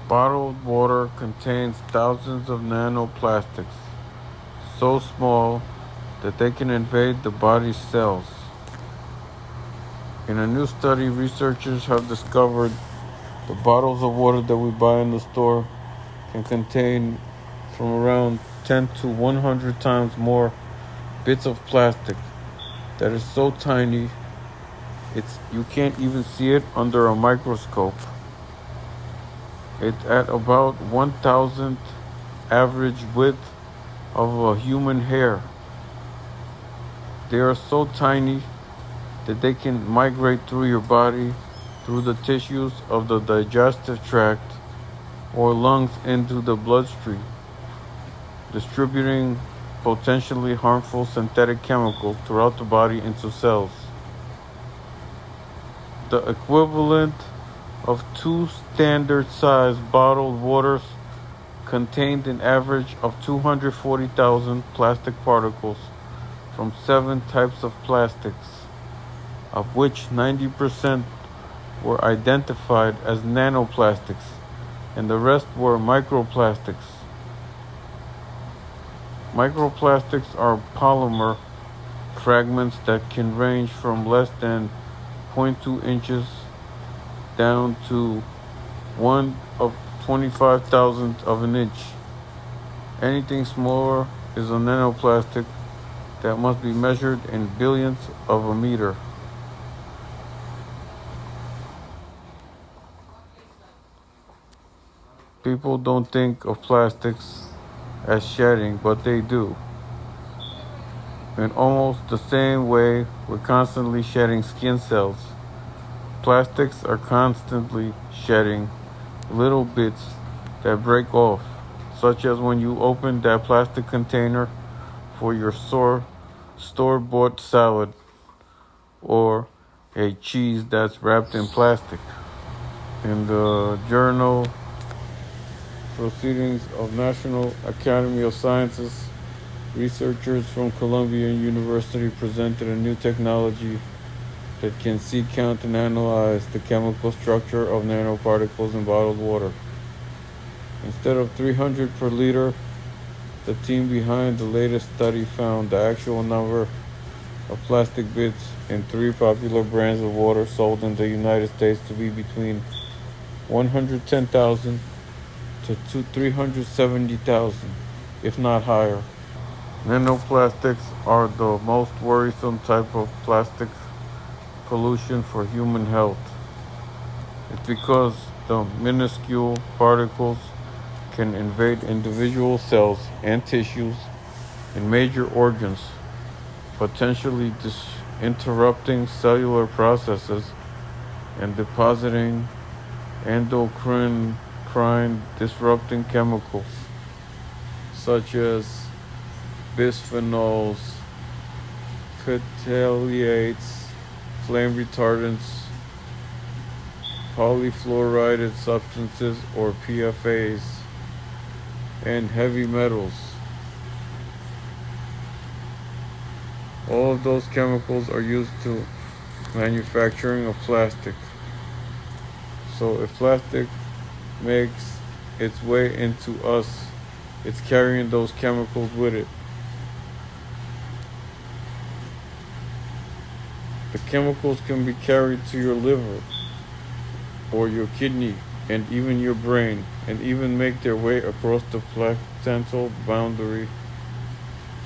Bottled water contains thousands of nanoplastics, so small that they can invade the body's cells. In a new study, researchers have discovered the bottles of water that we buy in the store can contain from around 10 to 100 times more bits of plastic that is so tiny you can't even see it under a microscope. It's at about 1,000th average width of a human hair. They are so tiny that they can migrate through your body, through the tissues of the digestive tract or lungs into the bloodstream, distributing potentially harmful synthetic chemicals throughout the body into cells. The equivalent of 2 standard-sized bottled waters contained an average of 240,000 plastic particles from 7 types of plastics, of which 90% were identified as nanoplastics and the rest were microplastics. Microplastics are polymer fragments that can range from less than 0.2 inches down to 1 of 25,000th of an inch. Anything smaller is a nanoplastic that must be measured in billionths of a meter. People don't think of plastics as shedding, but they do. In almost the same way, we're constantly shedding skin cells. Plastics are constantly shedding little bits that break off, such as when you open that plastic container for your store-bought salad or a cheese that's wrapped in plastic. In the journal Proceedings of National Academy of Sciences, researchers from Columbia University presented a new technology that can see, count, and analyze the chemical structure of nanoparticles in bottled water. Instead of 300 per liter, the team behind the latest study found the actual number of plastic bits in 3 popular brands of water sold in the United States to be between 110,000 to 370,000, if not higher. Nanoplastics are the most worrisome type of plastic pollution for human health. It's because the minuscule particles can invade individual cells and tissues in major organs, potentially interrupting cellular processes and depositing endocrine disrupting chemicals such as bisphenols, phthalates, flame retardants, polyfluoride substances or PFAs, and heavy metals. All of those chemicals are used to manufacturing of plastic. So if plastic makes its way into us, it's carrying those chemicals with it. The chemicals can be carried to your liver or your kidney and even your brain, and even make their way across the placental boundary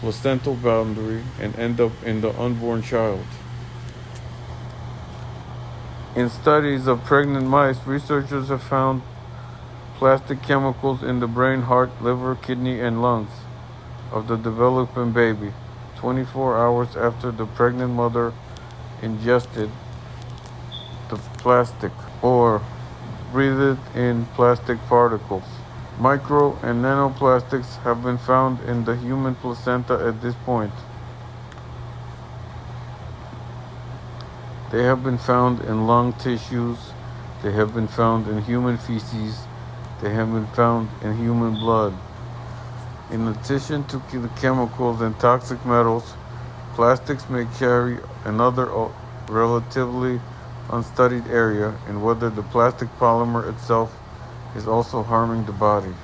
and end up in the unborn child. In studies of pregnant mice, researchers have found plastic chemicals in the brain, heart, liver, kidney, and lungs of the developing baby 24 hours after the pregnant mother ingested the plastic or breathed in plastic particles. Micro and nanoplastics have been found in the human placenta at this point. They have been found in lung tissues, they have been found in human feces, they have been found in human blood. In addition to the chemicals and toxic metals, plastics may carry another relatively unstudied area in whether the plastic polymer itself is also harming the body.